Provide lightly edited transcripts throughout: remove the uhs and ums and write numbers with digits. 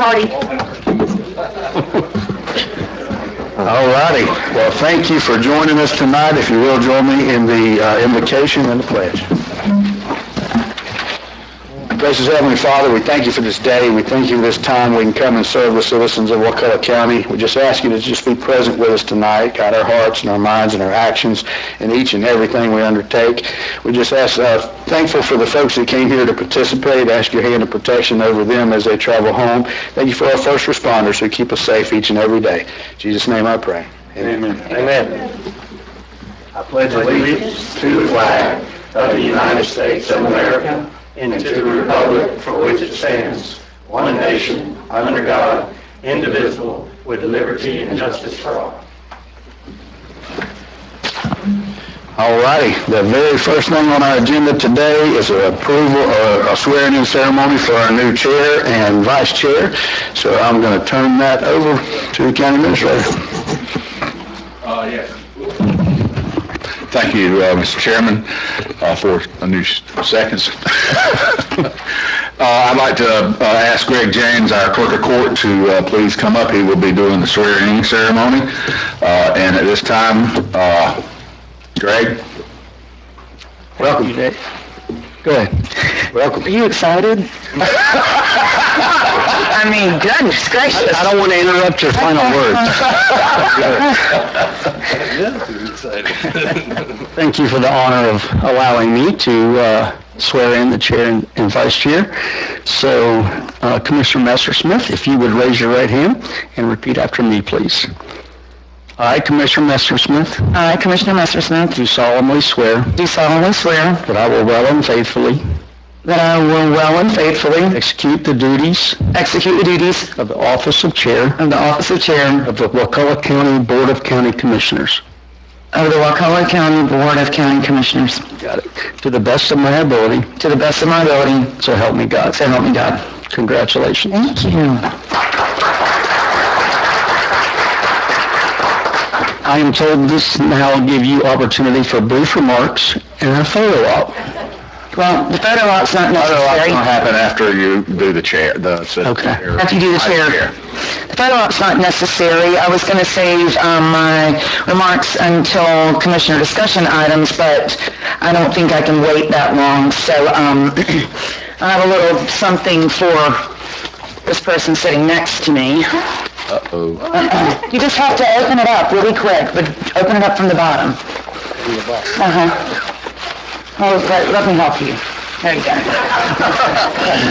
Tardy. All righty. Well, thank you for joining us tonight. If you will, join me in the invocation and the pledge. Gracious Heavenly Father, we thank you for this day. We thank you for this time we can come and serve the citizens of Wakulla County. We just ask you to just be present with us tonight, guide our hearts and our minds and our actions in each and everything we undertake. We just ask, thankful for the folks that came here to participate. Ask your hand of protection over them as they travel home. Thank you for our first responders who keep us safe each and every day. In Jesus' name I pray. Amen. Amen. I pledge allegiance to the flag of the United States of America and to the republic for which it stands, one nation, under God, indivisible, with liberty and justice for all. All righty. The very first thing on our agenda today is an approval or a swearing-in ceremony for our new chair and vice chair. So I'm going to turn that over to the county administrator. Yes. Thank you, Mr. Chairman, for a new seconds. I'd like to ask Greg James, our clerk of court, to please come up. He will be doing the swearing-in ceremony. And at this time, Greg. Welcome, Greg. Go ahead. Welcome. Are you excited? I mean, goodness gracious. I don't want to interrupt your final words. Thank you for the honor of allowing me to swear in the chair and vice chair. So, Commissioner Messersmith, if you would raise your right hand and repeat after me, please. I, Commissioner Messersmith. I, Commissioner Messersmith. Do solemnly swear. Do solemnly swear. That I will well and faithfully. That I will well and faithfully. Execute the duties. Execute the duties. Of the office of chair. Of the office of chair. Of the Wakulla County Board of County Commissioners. Of the Wakulla County Board of County Commissioners. Got it. To the best of my ability. To the best of my ability. So help me God. So help me God. Congratulations. Thank you. I am told this now will give you opportunity for brief remarks and a photo op. Well, the photo op's not necessary. Photo op's going to happen after you do the chair. Okay. After you do the chair. The photo op's not necessary. I was going to save my remarks until commissioner discussion items, but I don't think I can wait that long. So I have a little something for this person sitting next to me. Uh-oh. You just have to open it up really quick, but open it up from the bottom. Oh, let me help you. There you go.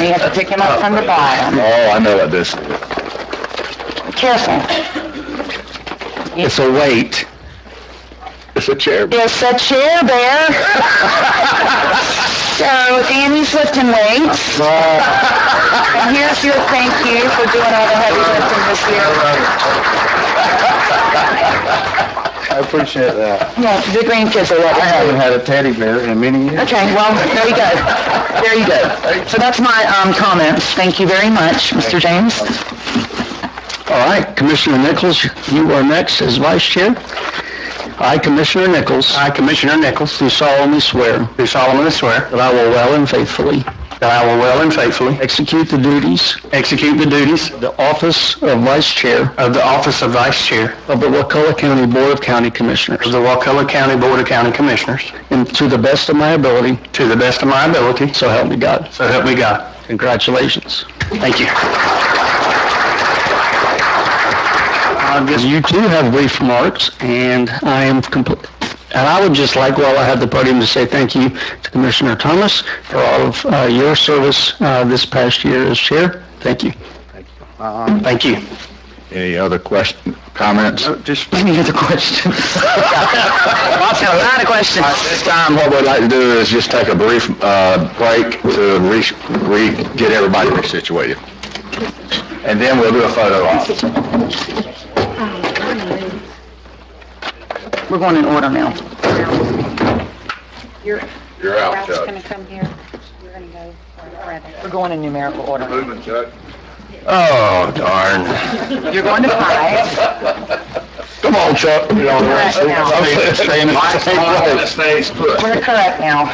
You have to pick him up from the bottom. Oh, I know what this is. Careful. It's a weight. It's a chair. It's a chair bear. So Danny's lifting weights. And here's your thank you for doing all the heavy lifting this year. I appreciate that. Yeah, the grandkids are I haven't ready. had a teddy bear in many years. Okay, well, there you go. There you go. So that's my comments. Thank you very much, Mr. James. All right, Commissioner Nichols, you are next as vice chair. I, Commissioner Nichols. I, Commissioner Nichols, Do solemnly swear. do solemnly swear That I will well and faithfully. that I will well and faithfully Execute the duties. execute the duties Of the office of vice chair. of the office of Vice Chair Of the Wakulla County Board of County Commissioners. of the Wakulla County Board of County Commissioners And to the best of my ability. to the best of my ability, So help me God. so help me God. Congratulations. Thank you. You too have brief remarks, and I am complete. And I would just like, while I have the podium, to say thank you to Commissioner Thomas for all of your service this past year as chair. Thank you. Thank you. Any other comments? Just Any other questions? Lots of questions. This time, what we'd like to do is just take a brief break to get everybody resituated. And then we'll do a photo op. We're going in order now. You're out, Ralph's Chuck. going to come here. You're going to go rather. We're going in numerical order. Moving, Chuck. Oh, darn. You're going to 5. Come on, Chuck. You're on the right Right now. side. Stay in the same place. Put. We're correct now.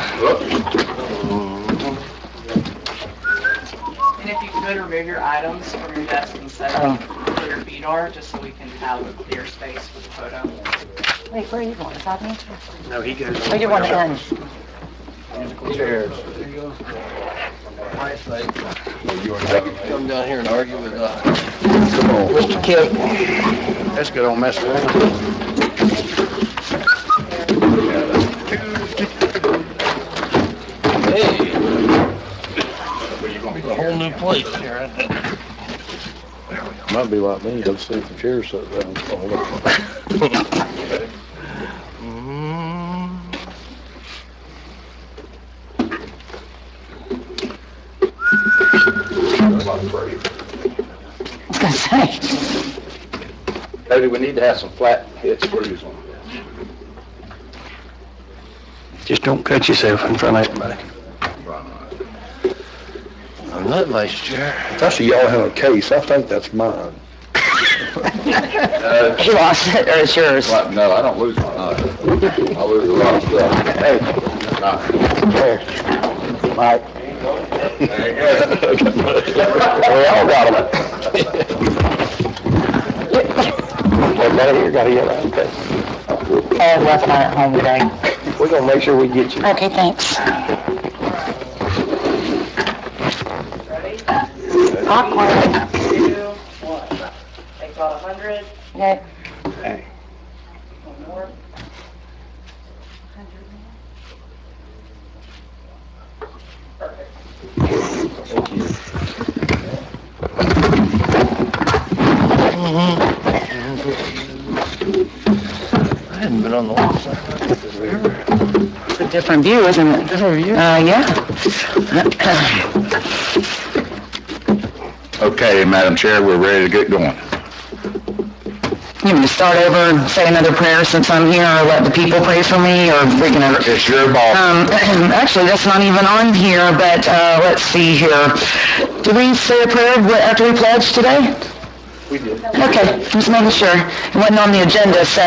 And if you could remove your items from your desk and set up where your feet are, just so we can have a clear space for the photo. Wait, where are you going? South Beach? No, he goes. Oh, you want to end? Chairs. Come down here and argue with, Come on, Mr. Kip. Let's get on mess around. hey. A whole new place here, isn't it? Might be like me, I've seen the chairs set down. I was gonna say. Maybe we need to have some flat head screws on. Just don't cut yourself in front of everybody. I'm not vice chair. That's a y'all have a case, I think that's mine. He lost it, or it's yours? No, I don't lose mine. I lose a lot of stuff. Hey, there, Mike. We all got them. Got it here, got it here, okay. I left mine at home today. We're gonna make sure we get you. Okay, thanks. Ready? Awkward. 2, 1. Take about 100. Okay. One more. Perfect. I hadn't been on the wall side. It's a different view, isn't it? Different view? Yeah. Okay, Madam Chair, we're ready to get going. You want me to start over and say another prayer since I'm here, or let the people pray for me, or we can... It's your ball. Actually, that's not even on here, but let's see here. Do we say a prayer after we pledge today? We did. Okay, just making sure. It wasn't on the agenda, so...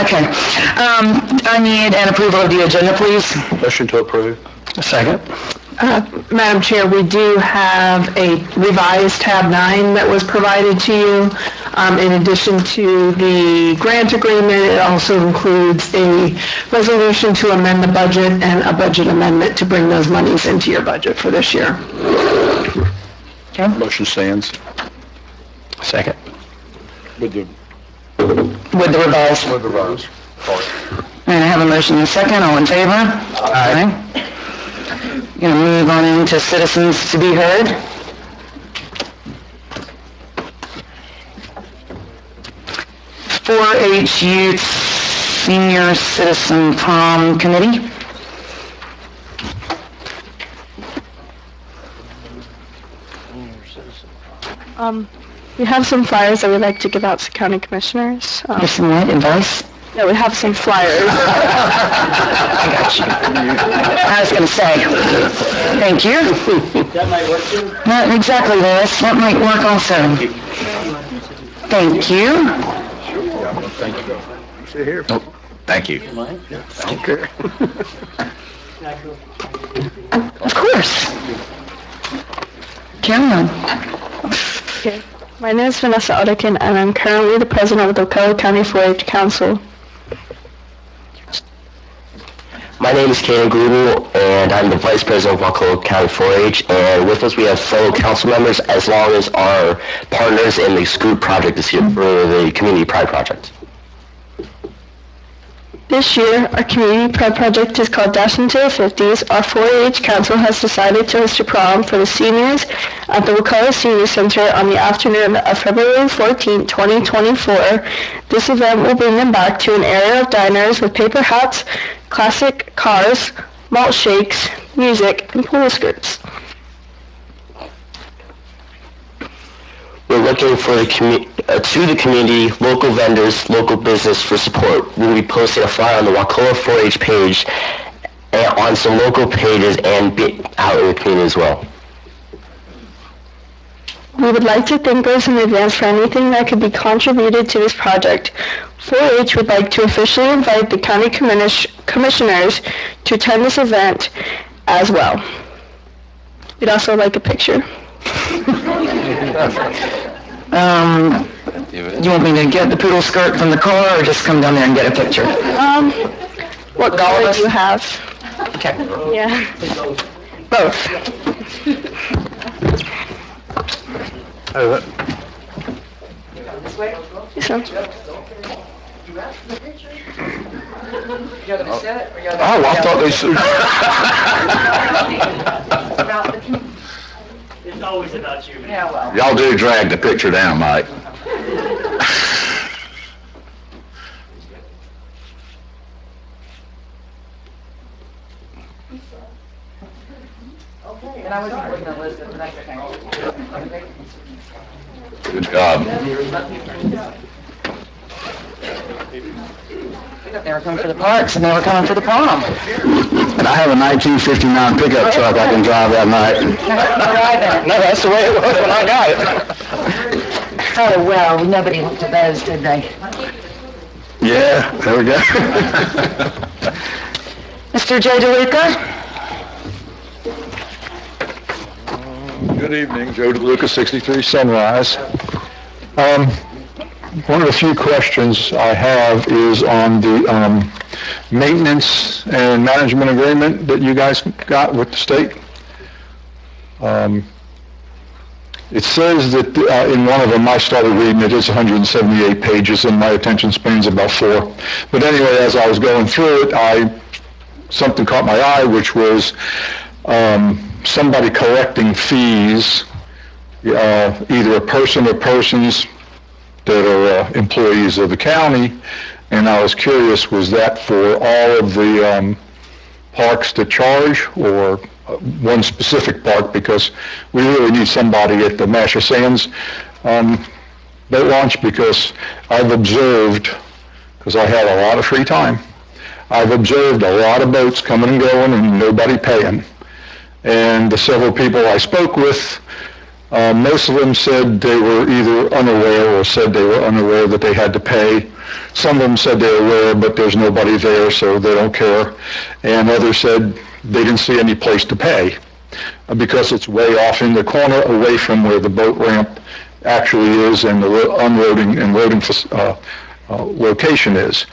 Okay. I need an approval of the agenda, please. Motion to approve. A second. Madam Chair, we do have a revised tab 9 that was provided to you. In addition to the grant agreement, it also includes a resolution to amend the budget and a budget amendment to bring those monies into your budget for this year. Motion stands. Second. With the With the revised. With the rose. And I have a motion and a second. All in favor? Aye. Going to move on into citizens to be heard. .4-H Youth Senior Citizen Prom Committee. We have some flyers that we'd like to give out to county commissioners. Give some what, advice? Yeah, we have some flyers. I got you. I was going to say, thank you. That might work too. Not exactly, Lois. That might work also. Thank you. Thank you. Sit here. Thank you. Okay. Of course. Carry on. Okay. My name is Vanessa Odekin, and I'm currently the president of the Wakulla County 4-H Council. My name is Kaden Grudel, and I'm the Vice President of Wakulla County 4-H, and with us we have fellow council members as long as our partners in the SCOOP project this year for the Community Pride Project. This year, our Community Pride Project is called Dash into the 50s. Our 4-H Council has decided to host a prom for the seniors at the Wakulla Senior Center on the afternoon of February 14, 2024. This event will bring them back to an era of diners with paper hats, classic cars, malt shakes, music, and pool skirts. We're looking for to the community, local vendors, local business for support. We'll be posting a flyer on the Wakulla 4-H page and on some local pages and be out in the community as well. We would like to thank those in advance for anything that could be contributed to this project. 4-H would like to officially invite the county commissioners to attend this event as well. We'd also like a picture. You want me to get the poodle skirt from the car or just come down there and get a picture? What color do you have? Okay. Yeah. Both. This one. Oh, I thought they said... It's always about you. Yeah, well. Y'all do drag the picture down, Mike. And I wasn't looking at Elizabeth, but that's okay. Good job. They were coming for the parks and they were coming for the prom. And I have a 1959 pickup truck I can drive that night. No, that's the way it was when I got it. Oh, well, nobody looked at those, did they? Yeah, there we go. Mr. J. DeLuca? Good evening, Joe DeLuca, 63 Sunrise. One of the few questions I have is on the maintenance and management agreement that you guys got with the state. It says that in one of them, I started reading it, it's 178 pages, and my attention span's about 4. But anyway, as I was going through it, something caught my eye, which was somebody collecting fees, either a person or persons that are employees of the county, and I was curious, was that for all of the parks that charge, or one specific park, because we really need somebody at the Masher Sands boat launch, because I've observed, because I had a lot of free time, I've observed a lot of boats coming and going and nobody paying. And the several people I spoke with, most of them said they were either unaware or said they were unaware that they had to pay. Some of them said they were aware, but there's nobody there, so they don't care. And others said they didn't see any place to pay because it's way off in the corner away from where the boat ramp actually is and the unloading and loading location is.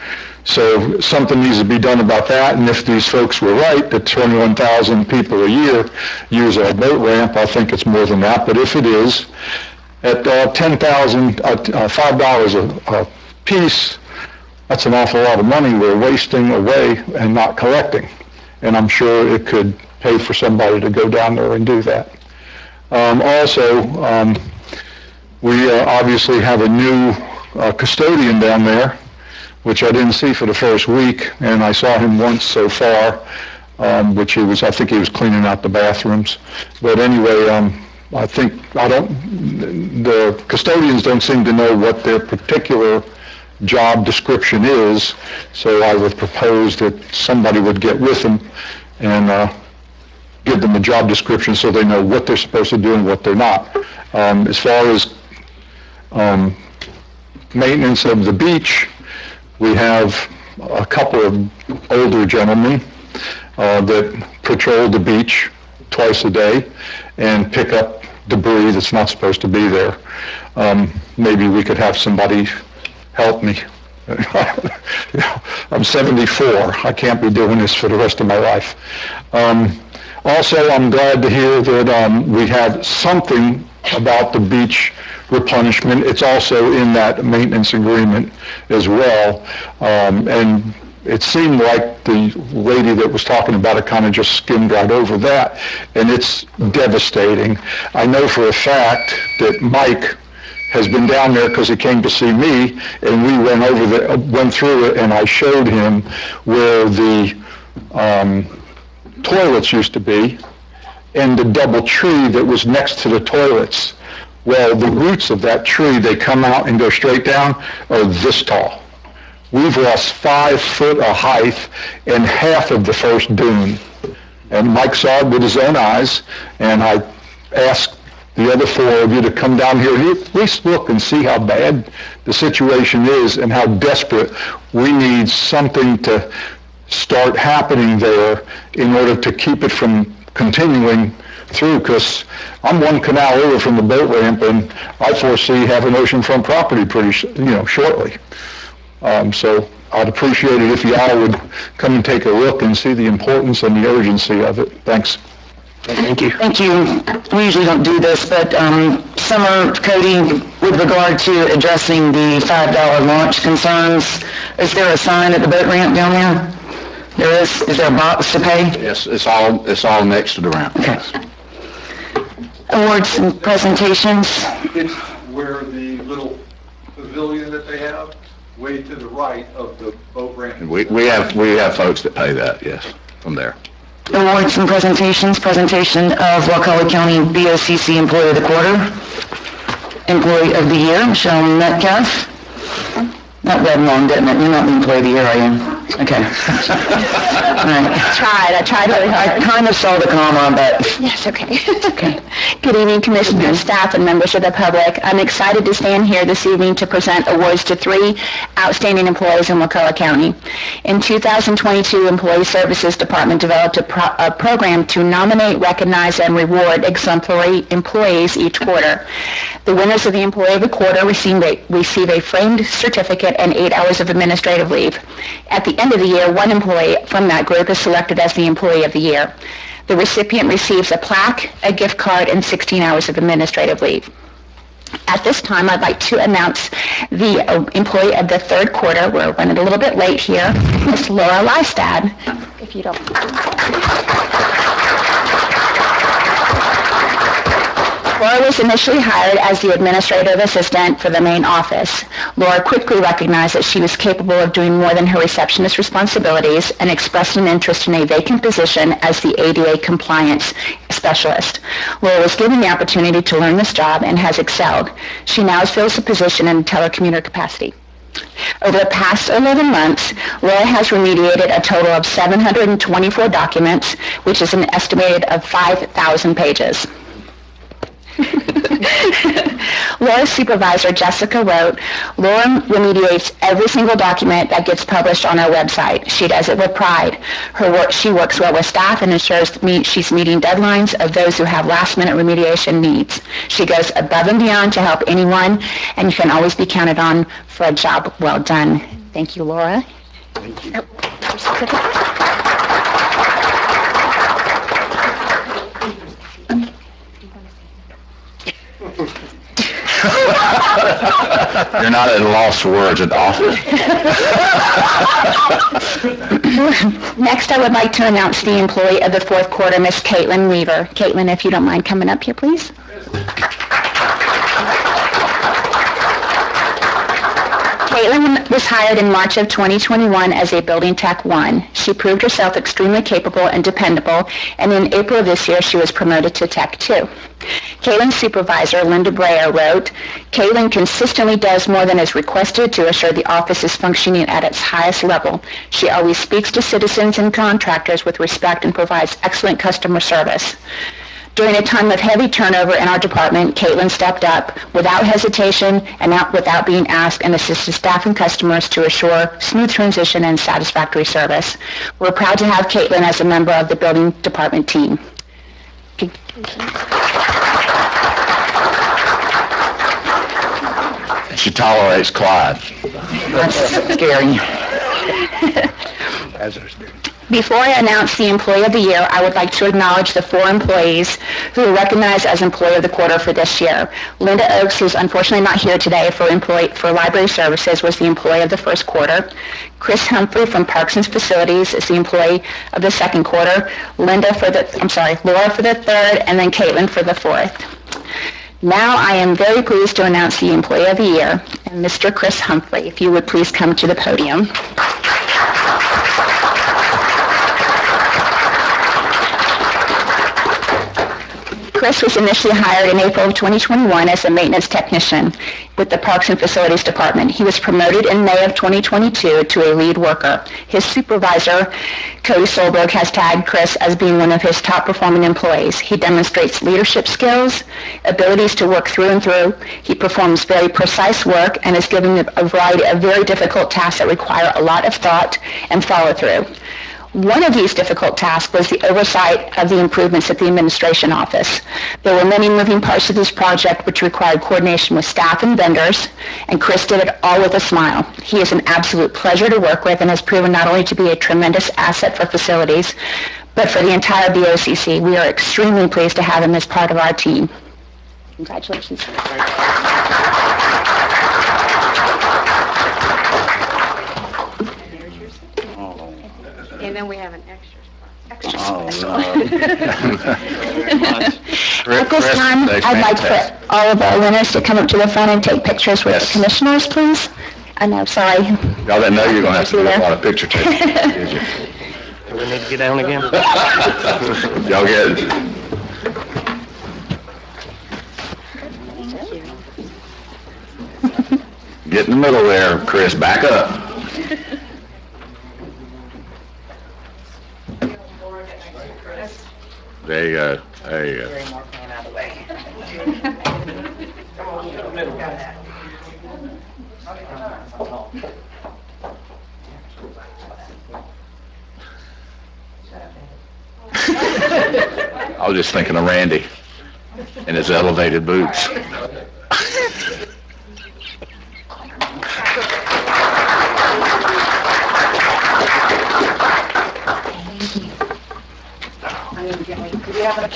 So something needs to be done about that, and if these folks were right, that 21,000 people a year use our boat ramp, I think it's more than that, but if it is, at $5 a piece, that's an awful lot of money we're wasting away and not collecting. And I'm sure it could pay for somebody to go down there and do that. We obviously have a new custodian down there, which I didn't see for the first week, and I saw him once so far, I think he was cleaning out the bathrooms. But anyway, the custodians don't seem to know what their particular job description is, so I would propose that somebody would get with them and give them a job description so they know what they're supposed to do and what they're not. As far as maintenance of the beach, we have a couple of older gentlemen that patrol the beach twice a day and pick up debris that's not supposed to be there. Maybe we could have somebody help me. I'm 74. I can't be doing this for the rest of my life. Also, I'm glad to hear that we have something about the beach replenishment. It's also in that maintenance agreement as well. And it seemed like the lady that was talking about it kind of just skimmed right over that, and it's devastating. I know for a fact that Mike has been down there because he came to see me, and we went through it, and I showed him where the toilets used to be and the double tree that was next to the toilets. Well, the roots of that tree, they come out and go straight down, are this tall. We've lost 5 foot of height and half of the first dune. And Mike saw it with his own eyes, and I asked the other 4 of you to come down here and at least look and see how bad the situation is and how desperate we need something to start happening there in order to keep it from continuing through, because I'm one canal over from the boat ramp, and I foresee having oceanfront property shortly. So I'd appreciate it if y'all would come and take a look and see the importance and the urgency of it. Thanks. Thank you. Thank you. We usually don't do this, but Summer, Cody, with regard to addressing the $5 launch concerns, is there a sign at the boat ramp down there? There is? Is there a box to pay? Yes, it's all next to the ramp. Okay. Awards and presentations. It's where the little pavilion that they have, way to the right of the boat ramp. And we have folks that pay that, yes, from there. Awards and presentations. Presentation of Wakulla County BOCC Employee of the Quarter. Employee of the Year, Michelle Metcalf. That read long, didn't it? You're not the Employee of the Year, are you? Okay. All right. I tried really I hard. kind of saw the comma, but... Yes, okay. Okay. Good evening, Commissioners, staff, and members of the public. I'm excited to stand here this evening to present awards to 3 outstanding employees in Wakulla County. In 2022, Employee Services Department developed a program to nominate, recognize, and reward exemplary employees each quarter. The winners of the Employee of the Quarter receive a framed certificate and 8 hours of administrative leave. At the end of the year, 1 employee from that group is selected as the Employee of the Year. The recipient receives a plaque, a gift card, and 16 hours of administrative leave. At this time, I'd like to announce the Employee of the Third Quarter. We're running a little bit late here. Miss Laura Lystad, if you don't... Laura was initially hired as the administrative assistant for the main office. Laura quickly recognized that she was capable of doing more than her receptionist responsibilities and expressed an interest in a vacant position as the ADA compliance specialist. Laura was given the opportunity to learn this job and has excelled. She now fills the position in a telecommuter capacity. Over the past 11 months, Laura has remediated a total of 724 documents, which is an estimated of 5,000 pages. Laura's supervisor, Jessica, wrote, "Laura remediates every single document that gets published on our website. She does it with pride. She works well with staff and ensures she's meeting deadlines of those who have last-minute remediation needs. She goes above and beyond to help anyone, and you can always be counted on for a job well done." Thank you, Laura. Thank you. You're not at a loss for words at all. Next, I would like to announce the Employee of the Fourth Quarter, Miss Caitlin Weaver. Caitlin, if you don't mind coming up here, please. Caitlin was hired in March of 2021 as a Building Tech 1. She proved herself extremely capable and dependable, and in April of this year, she was promoted to Tech 2. Caitlin's supervisor, Linda Breyer, wrote, "Caitlin consistently does more than is requested to assure the office is functioning at its highest level. She always speaks to citizens and contractors with respect and provides excellent customer service." During a time of heavy turnover in our department, Caitlin stepped up without hesitation and without being asked and assisted staff and customers to assure smooth transition and satisfactory service. We're proud to have Caitlin as a member of the building department team. She tolerates Clyde. That's scary. Before I announce the Employee of the Year, I would like to acknowledge the 4 employees who were recognized as Employee of the Quarter for this year. Linda Oakes, who's unfortunately not here today for Library Services, was the Employee of the First Quarter. Chris Humphrey from Parks and Facilities is the Employee of the Second Quarter. Laura for the third, and then Caitlin for the fourth. Now I am very pleased to announce the Employee of the Year, and Mr. Chris Humphrey, if you would please come to the podium. Chris was initially hired in April of 2021 as a maintenance technician with the Parks and Facilities Department. He was promoted in May of 2022 to a lead worker. His supervisor, Cody Solberg, has tagged Chris as being one of his top performing employees. He demonstrates leadership skills, abilities to work through and through. He performs very precise work and is given a variety of very difficult tasks that require a lot of thought and follow through. One of these difficult tasks was the oversight of the improvements at the administration office. There were many moving parts of this project which required coordination with staff and vendors, and Chris did it all with a smile. He is an absolute pleasure to work with and has proven not only to be a tremendous asset for facilities, but for the entire BOCC. We are extremely pleased to have him as part of our team. Congratulations. And then we have an extra spot. At this time, I'd like for all of our winners to come up to the front and take pictures with the commissioners, please. I know, sorry. Y'all didn't know you're gonna have to do a lot of picture taking, did you? Do we need to get down again? Y'all get it? Get in the middle there, Chris, back up. There you go, there you go. I was just thinking of Randy and his elevated boots.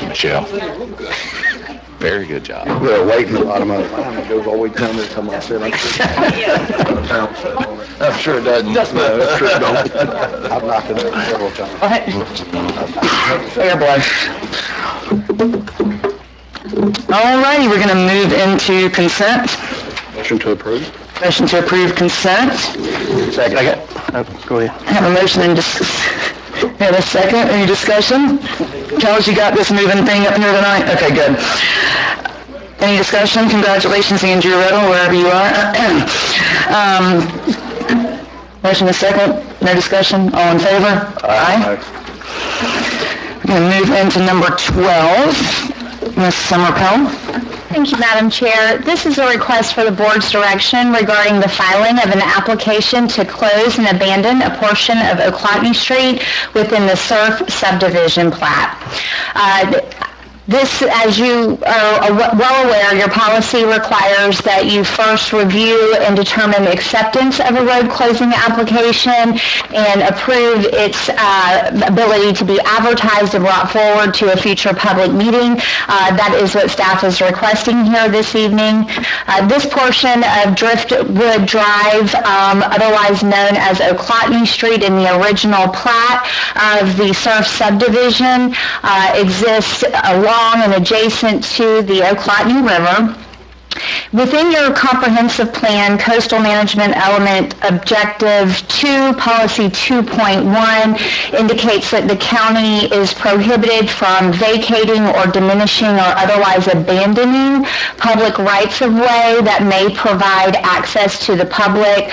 Michelle. Very good job. We're waiting a lot of money. It goes all the way down there, come on, sit. I'm sure it doesn't. No, I'm sure it don't. I've knocked it over several times. Fair blow. All righty, we're going to move into consent. Motion to approve. Motion to approve consent. Second. Go ahead. Have a motion and have a second. Any discussion? Charles, you got this moving thing up here tonight? Okay, good. Any discussion? Congratulations, Andrew Riddle, wherever you are. Motion is second. No discussion? All in favor? Aye. We're going to move into number 12. Ms. Summerpell. Thank you, Madam Chair. This is a request for the board's direction regarding the filing of an application to close and abandon a portion of Oclotney Street within the Surf subdivision plat. This, as you are well aware, your policy requires that you first review and determine acceptance of a road closing application and approve its ability to be advertised and brought forward to a future public meeting. That is what staff is requesting here this evening. This portion of Driftwood Drive, otherwise known as Oclotney Street in the original plat of the Surf subdivision, exists along and adjacent to the Oclotney River. Within your comprehensive plan, coastal management element objective 2, policy 2.1 indicates that the county is prohibited from vacating or diminishing or otherwise abandoning public rights-of-way that may provide access to the public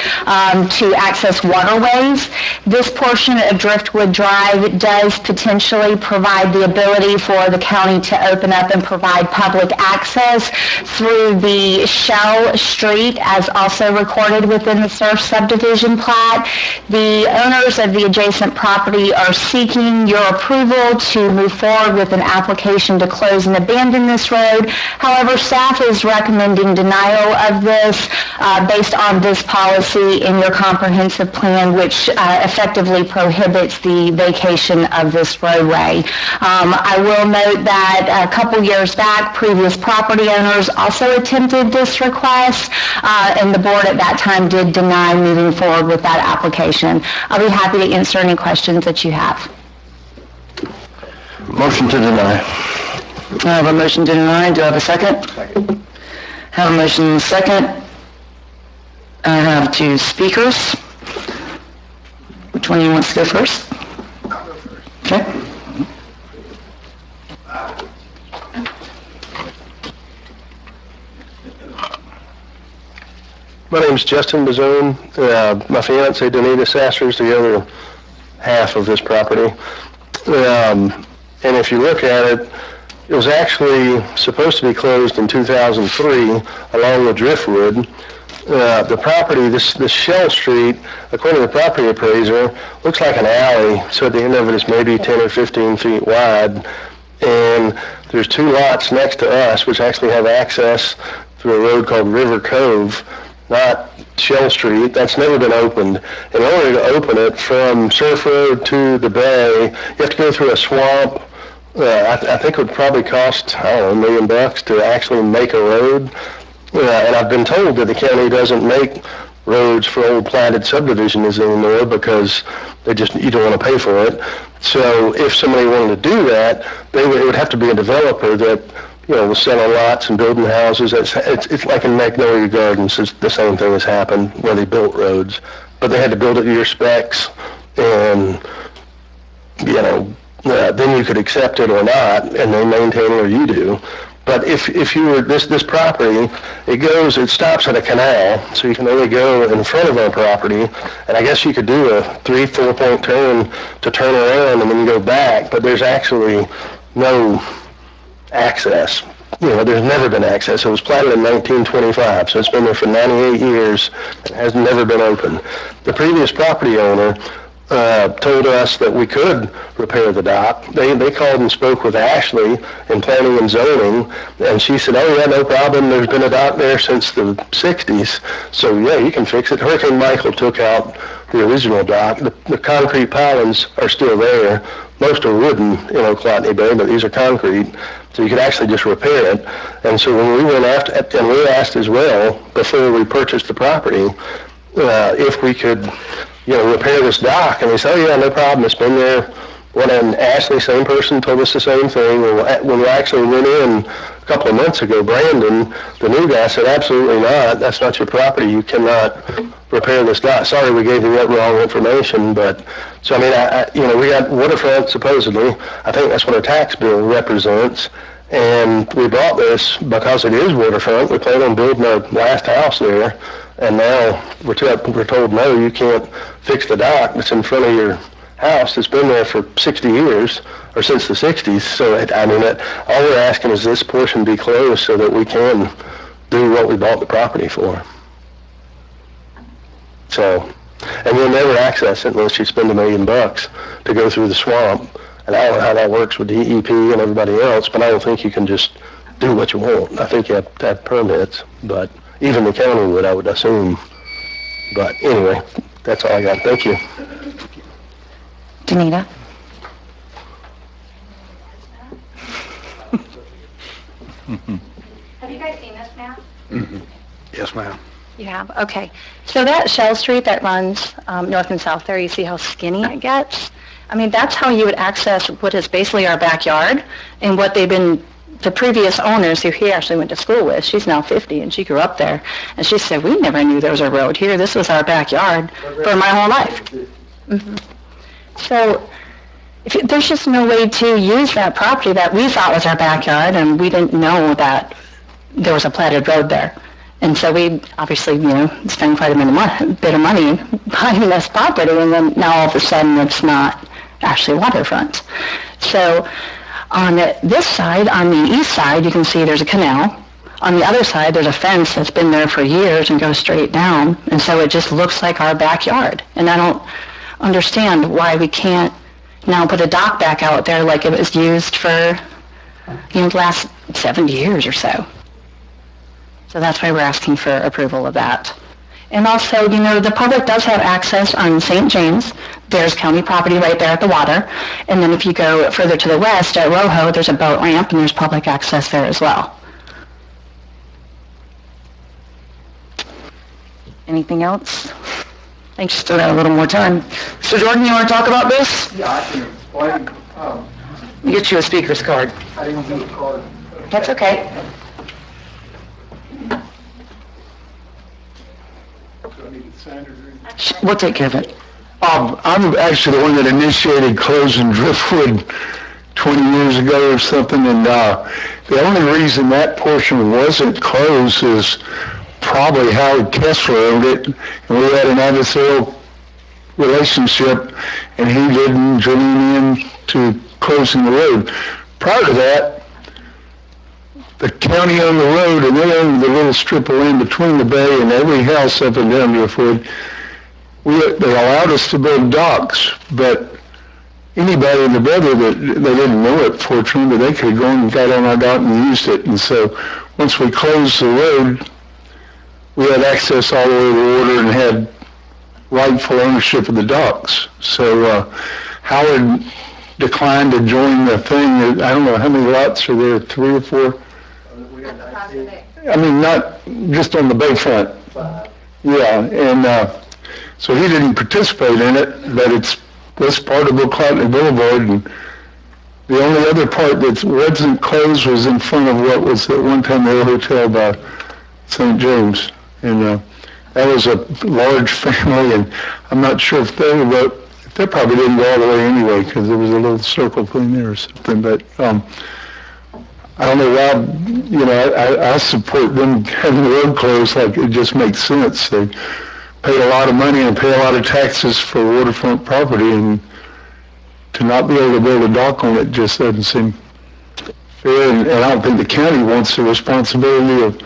to access waterways. This portion of Driftwood Drive does potentially provide the ability for the county to open up and provide public access through the Shell Street, as also recorded within the Surf subdivision plat. The owners of the adjacent property are seeking your approval to move forward with an application to close and abandon this road. However, staff is recommending denial of this based on this policy in your comprehensive plan, which effectively prohibits the vacation of this roadway. I will note that a couple years back, previous property owners also attempted this request, and the board at that time did deny moving forward with that application. I'll be happy to answer any questions that you have. Motion to deny. I have a motion to deny. Do I have a second? Second. Have a motion and a second. I have two speakers. Which one of you wants to go first? I'll go first. Okay. My name is Justin Bazone. My fiance, Danita Sasser, is the other half of this property. And if you look at it, it was actually supposed to be closed in 2003 along with Driftwood. The property, this Shell Street, according to the property appraiser, looks like an alley, so at the end of it is maybe 10 or 15 feet wide. And there's two lots next to us, which actually have access through a road called River Cove, not Shell Street. That's never been opened. In order to open it from Surf Road to the bay, you have to go through a swamp. I think it would probably cost, I don't know, $1 million to actually make a road. And I've been told that the county doesn't make roads for old platted subdivisions anymore because you don't want to pay for it. So if somebody wanted to do that, it would have to be a developer that, was selling lots and building houses. It's like in Magnolia Gardens, the same thing has happened where they built roads, but they had to build it to your specs, and then you could accept it or not, and they maintain it or you do. But if you were this property, it stops at a canal, so you can only go in front of our property, and I guess you could do a 3-4 point turn to turn around and then go back, but there's actually no access. There's never been access. It was platted in 1925, so it's been there for 98 years and has never been opened. The previous property owner told us that we could repair the dock. They called and spoke with Ashley in planning and zoning, and she said, oh yeah, no problem, there's been a dock there since the 60s, so yeah, you can fix it. Hurricane Michael took out the original dock. The concrete pilings are still there. Most are wooden in Ochlotney Bay, but these are concrete, so you could actually just repair it. And so when we went after, and we asked as well, before we purchased the property, if we could repair this dock, and they said, oh yeah, no problem, it's been there. And Ashley, same person, told us the same thing. When we actually went in a couple of months ago, Brandon, the new guy, said, absolutely not, that's not your property, you cannot repair this dock. Sorry we gave you that wrong information, but, so I mean, we got waterfront supposedly, I think that's what our tax bill represents, and we bought this because it is waterfront. We planned on building our last house there, and now we're told, no, you can't fix the dock that's in front of your house that's been there for 60 years, or since the 60s. So, all we're asking is this portion be closed so that we can do what we bought the property for. So, and we'll never access it unless you spend $1 million to go through the swamp. And I don't know how that works with DEP and everybody else, but I don't think you can just do what you want. I think you have to have permits, but even the county would, I would assume. But anyway, that's all I got. Thank you. Danita? Have you guys seen this map? Yes, ma'am. You have? Okay. So that Shell Street that runs north and south there, you see how skinny it gets? That's how you would access what is basically our backyard, and what the previous owners who he actually went to school with, she's now 50 and she grew up there, and she said, we never knew there was a road here. This was our backyard for my whole life. Mm-hmm. So there's just no way to use that property that we thought was our backyard, and we didn't know that there was a platted road there. And so we obviously, spent quite a bit of money buying this property, and then now all of a sudden it's not actually waterfront. So on this side, on the east side, you can see there's a canal. On the other side, there's a fence that's been there for years and goes straight down, and so it just looks like our backyard. And I don't understand why we can't now put a dock back out there like it was used for, the last 70 years or so. So that's why we're asking for approval of that. And also, the public does have access on St. James. There's county property right there at the water. And then if you go further to the west at Rojo, there's a boat ramp and there's public access there as well. Anything else? Thanks. Still got a little more time. So Jordan, you want to talk about this? Yeah, I can explain. Let me get you a speaker's card. I didn't get a card. That's okay. So I need Sandra to read. We'll take care of it. I'm actually the one that initiated closing Driftwood 20 years ago or something, and the only reason that portion wasn't closed is probably Howard Kessler owned it, and we had an adversarial relationship, and he didn't join in to closing the road. Prior to that, the county owned the road, and they owned the little strip of land between the bay and every house up and down Deerfoot. They allowed us to build docks, but anybody in the brother that they didn't know it, fortunately, but they could have gone and got on our dock and used it. And so once we closed the road, we had access all the way to the water and had rightful ownership of the docks. So Howard declined to join the thing. I don't know how many lots are there, 3 or 4? I mean, not just on the bayfront. Yeah, and so he didn't participate in it, but it's part of Oklahoma Boulevard, and the only other part that wasn't closed was in front of what was at one time the hotel by St. James, and that was a large family, and I'm not sure if they probably didn't go all the way anyway, because there was a little circle put in there or something, but I don't know why, I support them having the road closed, like it just makes sense. They paid a lot of money and pay a lot of taxes for waterfront property, and to not be able to build a dock on it just doesn't seem fair, and I don't think the county wants the responsibility of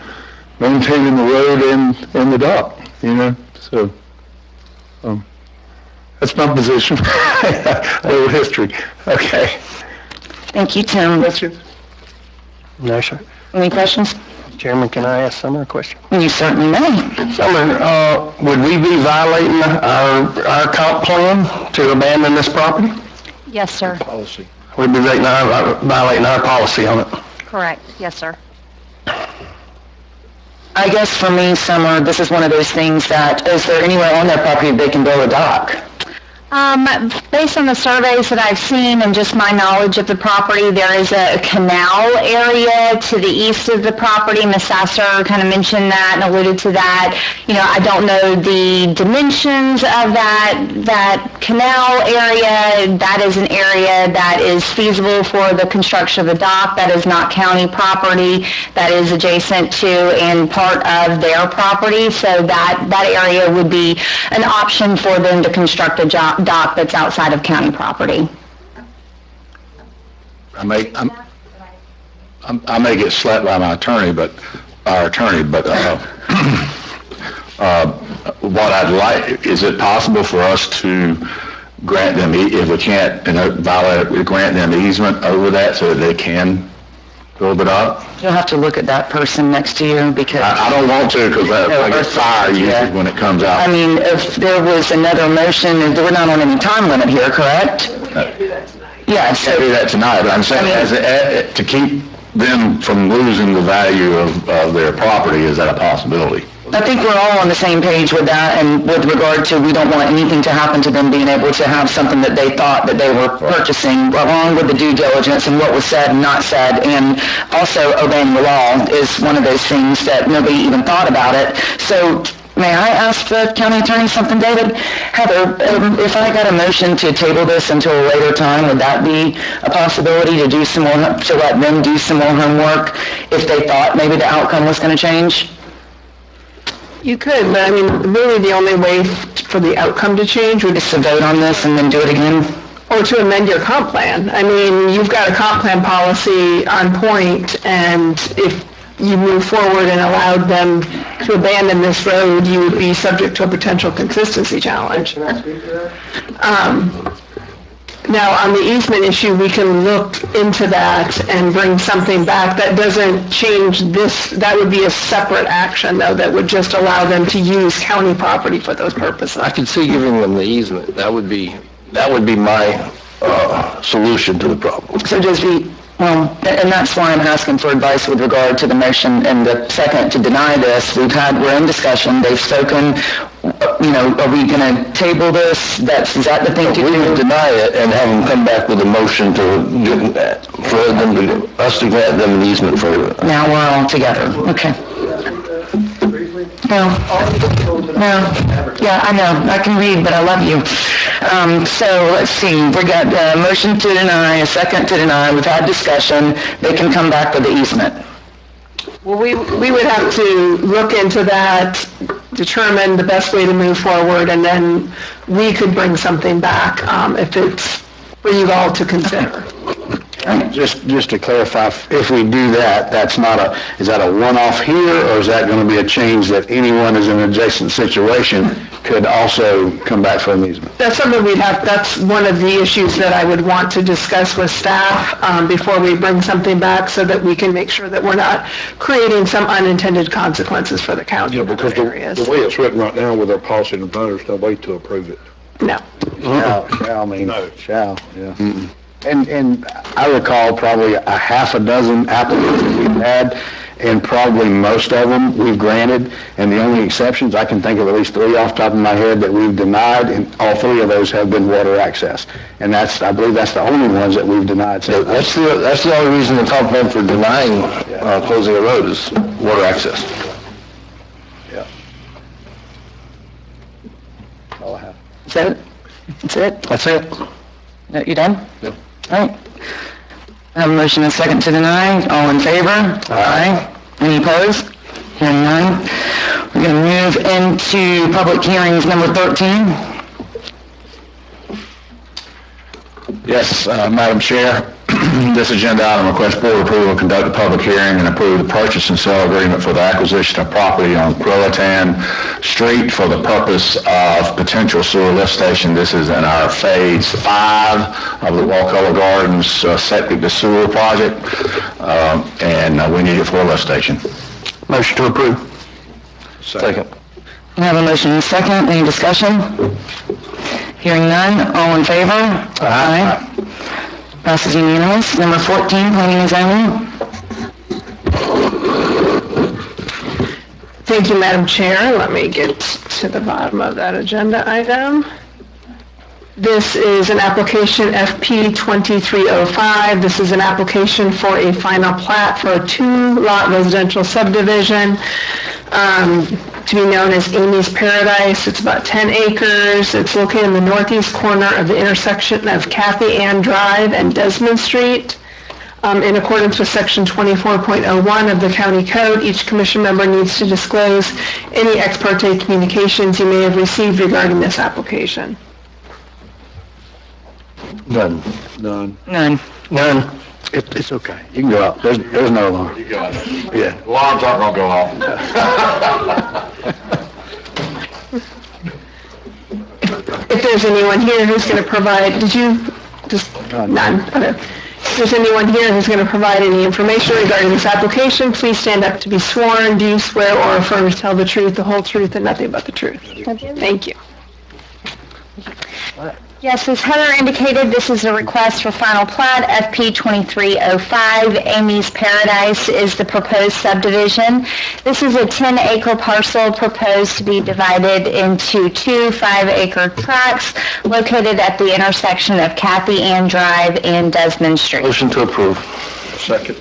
maintaining the road and the dock, so that's my position. A little history. Okay. Thank you, Tim. Questions? No, sir. Any questions? Chairman, can I ask Summer a question? You certainly may. Summer, would we be violating our comp plan to abandon this property? Yes, sir. Policy. We'd be violating our policy on it. Correct. Yes, sir. I guess for me, Summer, this is one of those things that, is there anywhere on their property they can build a dock? Based on the surveys that I've seen and just my knowledge of the property, there is a canal area to the east of the property. Ms. Sasser kind of mentioned that and alluded to that. I don't know the dimensions of that canal area. That is an area that is feasible for the construction of a dock. That is not county property. That is adjacent to and part of their property. So that area would be an option for them to construct a dock that's outside of county property. I may get slapped by our attorney, but what I'd like, is it possible for us to grant them, if we can't grant them easement over that so that they can build it up? You'll have to look at that person next to you, because... I don't want to, because I get fired usually when it comes out. I mean, if there was another motion, we're not on any time limit here, correct? Yeah, so... Can't do that tonight, but I'm saying, to keep them from losing the value of their property, is that a possibility? I think we're all on the same page with that, and with regard to, we don't want anything to happen to them being able to have something that they thought that they were purchasing, along with the due diligence and what was said and not said, and also obeying the law is one of those things that nobody even thought about it. So may I ask the county attorney something, David? Heather, if I got a motion to table this until a later time, would that be a possibility to do some more, to let them do some more homework if they thought maybe the outcome was going to change? You could, but I mean, really the only way for the outcome to change would be Just to vote on this and then do it again? or to amend your comp plan. I mean, you've got a comp plan policy on point, and if you move forward and allowed them to abandon this road, you would be subject to a potential consistency challenge. Now, on the easement issue, we can look into that and bring something back. That doesn't change this. That would be a separate action, though, that would just allow them to use county property for those purposes. I could see giving them the easement. That would be my solution to the problem. So just be, well, and that's why I'm asking for advice with regard to the motion and the second to deny this. We're in discussion, they've spoken, are we going to table this? Is that the thing to do? We would deny it and have them come back with a motion us to grant them an easement for it. Now we're all together, okay. No, yeah, I know, I can read, but I love you. So let's see, we got a motion to deny, a second to deny, we've had discussion, they can come back with the easement. Well, we would have to look into that, determine the best way to move forward, and then we could bring something back if it's for you all to consider. Just to clarify, if we do that, is that a one-off here, or is that going to be a change that anyone who's in an adjacent situation could also come back for an easement? That's something that's one of the issues that I would want to discuss with staff before we bring something back, so that we can make sure that we're not creating some unintended consequences for the county. Yeah, because the way it's written right now with our policy and there's no way to approve it. No. Shall, yeah. And I recall probably a half a dozen applicants that we've had, and probably most of them we've granted, and the only exceptions, I can think of at least 3 off the top of my head that we've denied, and all 3 of those have been water access. And I believe that's the only ones that we've denied. So That's the only reason the top man for denying closing a road is water access. all I have. Is that it? That's it? That's it. No, you done? Yep. All right. I have a motion and a second to deny. All in favor? Aye. Any opposed? Hearing none. We're going to move into public hearings number 13. Yes, Madam Chair, this agenda item requests board approval to conduct a public hearing and approve the purchase and sale agreement for the acquisition of property on Quillitan Street for the purpose of potential sewer lift station. This is in our Phase 5 of the Wakulla Gardens septic to sewer project, and we need it for a lift station. Motion to approve. Second. I have a motion and a second. Any discussion? Hearing none. All in favor? Aye. Passes unanimous. Number 14, planning and zoning. Thank you, Madam Chair. Let me get to the bottom of that agenda item. This is an application FP 2305. This is an application for a final plat for a 2-lot residential subdivision to be known as Amy's Paradise. It's about 10 acres. It's located in the northeast corner of the intersection of Kathy Ann Drive and Desmond Street. In accordance with Section 24.01 of the County Code, each commission member needs to disclose any ex parte communications you may have received regarding this application. None. None. None. It's okay. You can go out. There's no alarm. You got it. Yeah. Alarms aren't going to go off. If there's anyone here who's going to provide, none? Okay. If there's anyone here who's going to provide any information regarding this application, please stand up to be sworn. Do you swear or affirm to tell the truth, the whole truth, and nothing but the truth? Thank you. Yes, as Heather indicated, this is a request for final plat, FP 2305. Amy's Paradise is the proposed subdivision. This is a 10-acre parcel proposed to be divided into 2 5-acre tracts located at the intersection of Kathy Ann Drive and Desmond Street. Motion to approve. Second.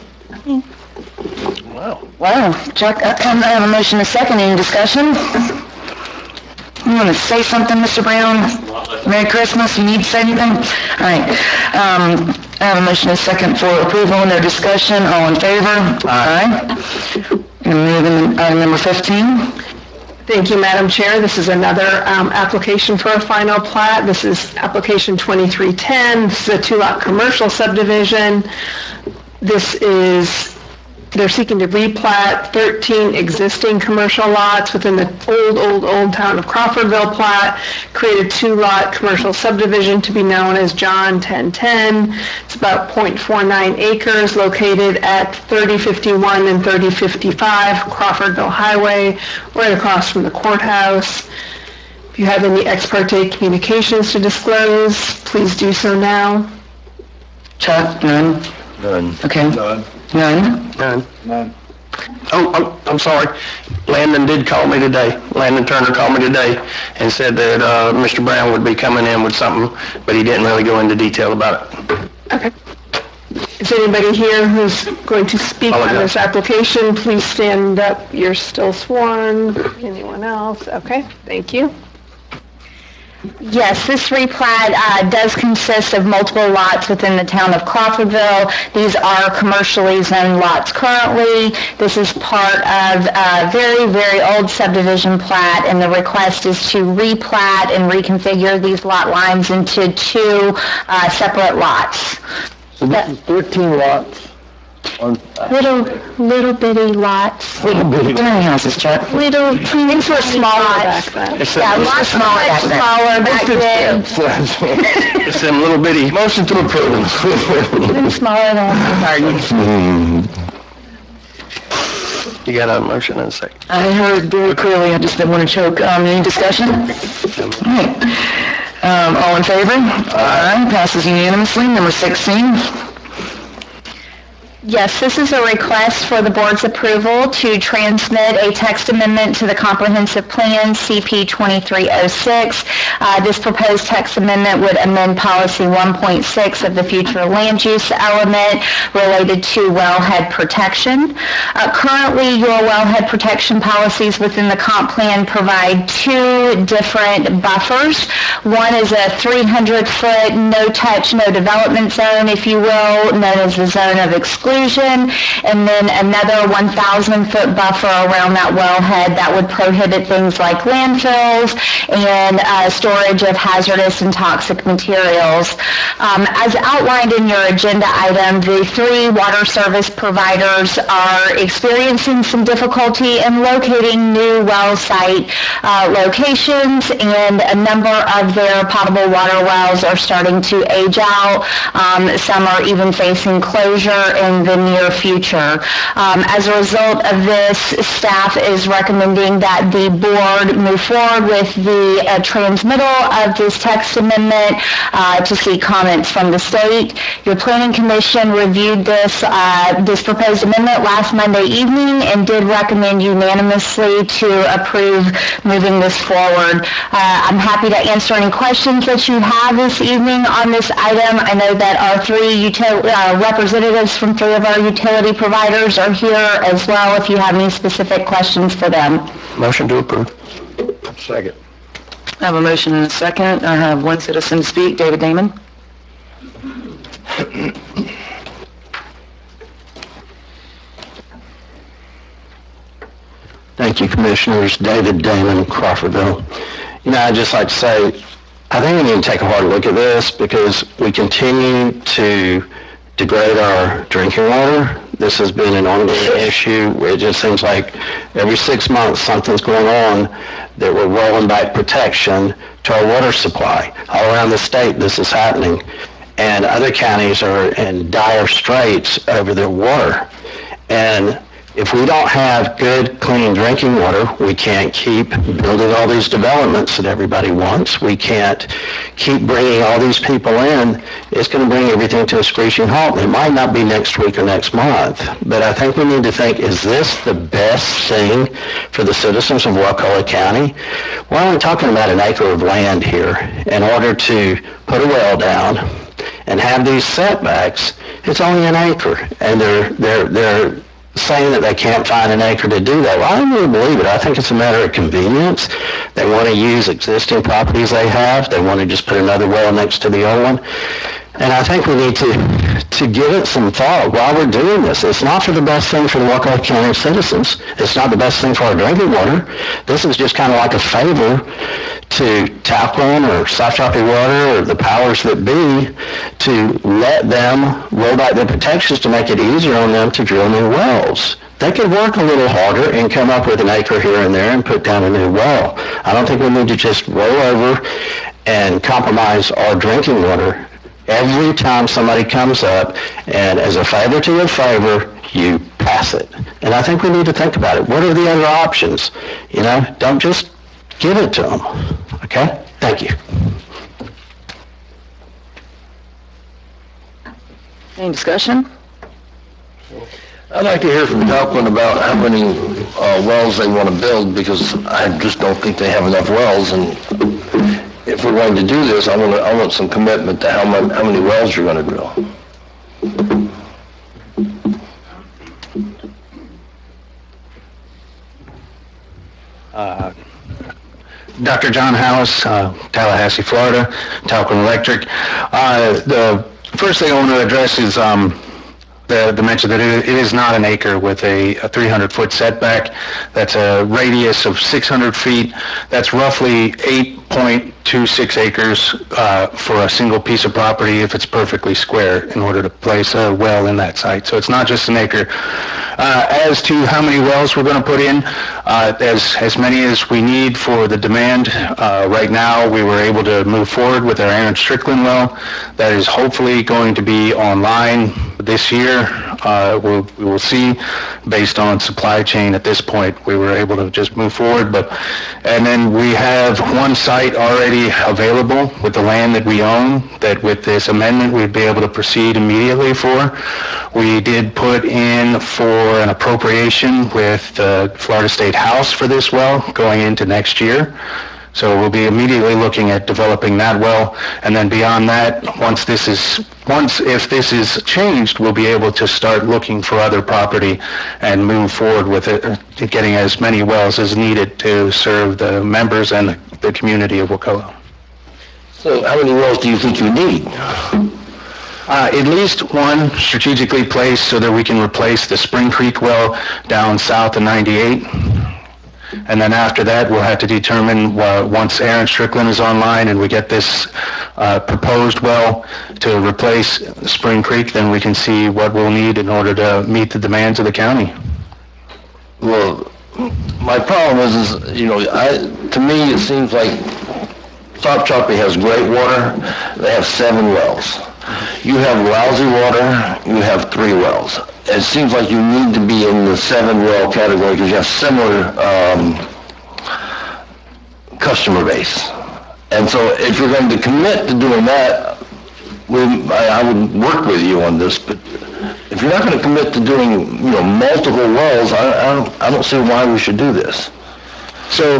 Wow. Chuck, I have a motion and a second. Any discussion? You want to say something, Mr. Brown? Merry Christmas. You need to say anything? All right. I have a motion and a second for approval. No discussion. All in favor? Aye. Going to move in item number 15. Thank you, Madam Chair. This is another application for a final plat. This is application 2310. This is a 2-lot commercial subdivision. They're seeking to replat 13 existing commercial lots within the old town of Crawfordville plat, create a 2-lot commercial subdivision to be known as John 1010. It's about 0.49 acres located at 3051 and 3055 Crawfordville Highway, right across from the courthouse. If you have any ex parte communications to disclose, please do so now. Chuck? None? None. Okay. None. None? None. Oh, I'm sorry. Landon did call me today. Landon Turner called me today and said that Mr. Brown would be coming in with something, but he didn't really go into detail about it. Okay. Is anybody here who's going to speak on this application? Please stand up. You're still sworn. Anyone else? Okay, thank you. Yes, this replat does consist of multiple lots within the town of Crawfordville. These are commercially zoned lots currently. This is part of a very, very old subdivision plat, and the request is to replat and reconfigure these lot lines into 2 separate lots. So this is 13 lots on, Little bitty lots. Tiny houses, Chuck. Little, these were small lots. Yeah, lots much smaller back then. it's them little bitty, motion to approve. Even smaller than You got a motion and a second. I heard very clearly, I just didn't want to choke. Any discussion? All right. All in favor? Aye. Passes unanimously. Number 16. Yes, this is a request for the board's approval to transmit a text amendment to the comprehensive plan, CP 2306. This proposed text amendment would amend policy 1.6 of the future land use element related to wellhead protection. Currently, your wellhead protection policies within the comp plan provide two different buffers. One is a 300-foot no-touch, no-development zone, if you will, known as the zone of exclusion, and then another 1,000-foot buffer around that wellhead that would prohibit things like landfills and storage of hazardous and toxic materials. As outlined in your agenda item, the three water service providers are experiencing some difficulty in locating new well site locations, and a number of their potable water wells are starting to age out. Some are even facing closure in the near future. As a result of this, staff is recommending that the board move forward with the transmittal of this text amendment to seek comments from the state. Your planning commission reviewed this proposed amendment last Monday evening and did recommend unanimously to approve moving this forward. I'm happy to answer any questions that you have this evening on this item. I know that our three representatives from three of our utility providers are here as well if you have any specific questions for them. Motion to approve. Second. I have a motion and a second. I have one citizen to speak, David Damon. Thank you, Commissioners. David Damon, Crawfordville. I'd just like to say, I think we need to take a hard look at this because we continue to degrade our drinking water. This has been an ongoing issue. It just seems like every 6 months something's going on that we're rolling back protection to our water supply. All around the state this is happening. And other counties are in dire straits over their water. And if we don't have good, clean drinking water, we can't keep building all these developments that everybody wants. We can't keep bringing all these people in. It's going to bring everything to a screeching halt. It might not be next week or next month, but I think we need to think, is this the best thing for the citizens of Wakulla County? We're only talking about an acre of land here. In order to put a well down and have these setbacks, it's only an acre, and they're saying that they can't find an acre to do that. Well, I don't really believe it. I think it's a matter of convenience. They want to use existing properties they have. They want to just put another well next to the old one. And I think we need to give it some thought while we're doing this. It's not for the best thing for the Wakulla County citizens. It's not the best thing for our drinking water. This is just kind of like a favor to Tapland or Soft Choppy Water or the powers that be to let them roll back their protections to make it easier on them to drill new wells. They could work a little harder and come up with an acre here and there and put down a new well. I don't think we need to just roll over and compromise our drinking water every time somebody comes up, and as a favor to your favor, you pass it. And I think we need to think about it. What are the other options? Don't just give it to them. Okay? Thank you. Any discussion? I'd like to hear from Talcott about how many wells they want to build, because I just don't think they have enough wells, and if we're going to do this, I want some commitment to how many wells you're going to drill. Dr. John House, Tallahassee, Florida, Talcott Electric. The first thing I want to address is the dimension, that it is not an acre with a 300-foot setback. That's a radius of 600 feet. That's roughly 8.26 acres for a single piece of property if it's perfectly square in order to place a well in that site. So it's not just an acre. As to how many wells we're going to put in, as many as we need for the demand. Right now, we were able to move forward with our Aaron Strickland well. That is hopefully going to be online this year. We will see, based on supply chain at this point. We were able to just move forward, and then we have one site already available with the land that we own, that with this amendment we'd be able to proceed immediately for. We did put in for an appropriation with the Florida State House for this well going into next year. So we'll be immediately looking at developing that well, and then beyond that, if this is changed, we'll be able to start looking for other property and move forward with it, getting as many wells as needed to serve the members and the community of Wakulla. So how many wells do you think you need? At least one strategically placed so that we can replace the Spring Creek well down south of 98. And then after that, we'll have to determine, once Aaron Strickland is online and we get this proposed well to replace Spring Creek, then we can see what we'll need in order to meet the demands of the county. Well, my problem is to me, it seems like Stop Choppy has great water. They have 7 wells. You have lousy water. You have 3 wells. It seems like you need to be in the 7 well category because you have similar customer base. And so if you're going to commit to doing that, I would work with you on this, but if you're not going to commit to doing multiple wells, I don't see why we should do this. So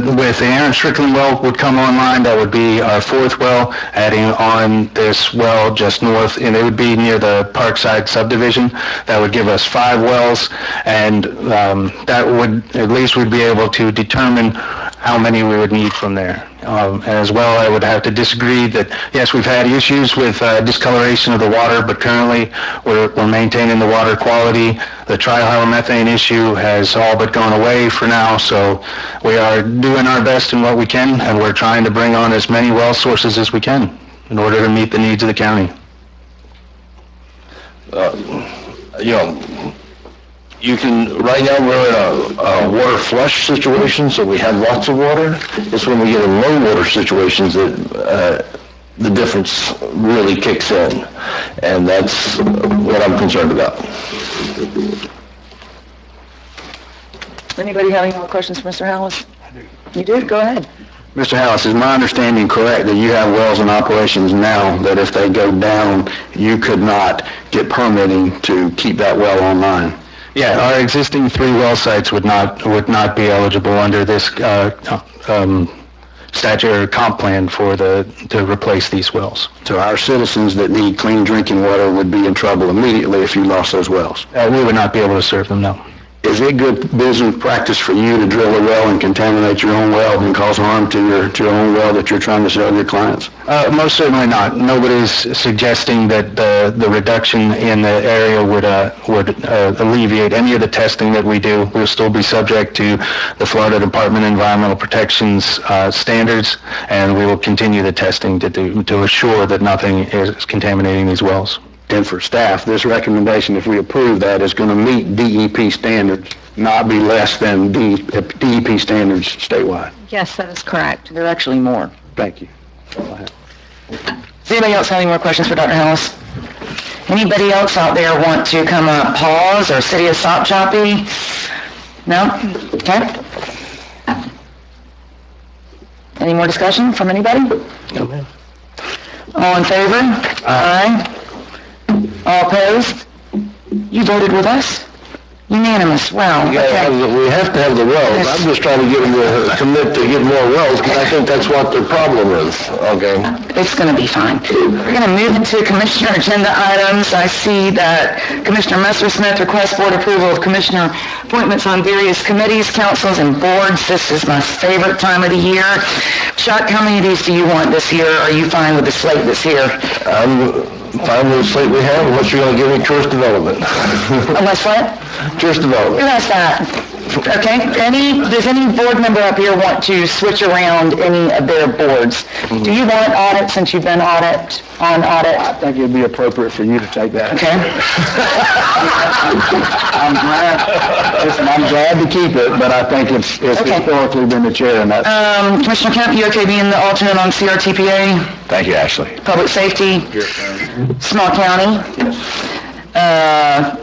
with the Aaron Strickland well would come online, that would be our 4th well, adding on this well just north, and it would be near the Parkside subdivision. That would give us 5 wells, and that would, at least we'd be able to determine how many we would need from there. As well, I would have to disagree that, yes, we've had issues with discoloration of the water, but currently we're maintaining the water quality. The trihalometane issue has all but gone away for now, so we are doing our best in what we can, and we're trying to bring on as many well sources as we can in order to meet the needs of the county. You can, right now we're in a water flush situation, so we have lots of water. It's when we get in low water situations that the difference really kicks in, and that's what I'm concerned about. Anybody have any more questions for Mr. Hallis? You do? Go ahead. Mr. Hallis, is my understanding correct that you have wells in operations now that if they go down, you could not get permitting to keep that well online? Yeah, our existing 3 well sites would not be eligible under this statute or comp plan to replace these wells. So our citizens that need clean drinking water would be in trouble immediately if you lost those wells? We would not be able to serve them, no. Is it good business practice for you to drill a well and contaminate your own well and cause harm to your own well that you're trying to sell to your clients? Most certainly not. Nobody's suggesting that the reduction in the area would alleviate any of the testing that we do. We'll still be subject to the Florida Department of Environmental Protection's standards, and we will continue the testing to assure that nothing is contaminating these wells. And for staff, this recommendation, if we approve that, is going to meet DEP standards, not be less than DEP standards statewide. Yes, that is correct. There are actually more. Thank you. Does anybody else have any more questions for Dr. Hallis? Anybody else out there want to come up, pause, or City of Stop Choppy? No? Okay. Any more discussion from anybody? No, ma'am. All in favor? Aye. All opposed? You voted with us? Unanimous, wow, We gotta have okay. the- we have to have the wells. I'm just trying to get them to commit to get more wells, because I think that's what their problem is, okay? It's going to be fine. We're going to move into commissioner agenda items. I see that Commissioner Messersmith requests board approval of commissioner appointments on various committees, councils, and boards. This is my favorite time of the year. Chuck, how many of these do you want this year? Are you fine with the slate that's here? I'm fine with the slate we have, unless you're gonna give me tourist development. Unless what? Tourist Who development. has that? Okay, does any board member up here want to switch around any of their boards? Do you want audit since you've been on audit? I think it'd be appropriate for you to take that. Okay. I'm glad to keep it, but I think it's Okay. historically been the chair, and that's... Commissioner Kemp, you okay being the alternate on CRTPA? Thank you, Ashley. Public safety? Small county?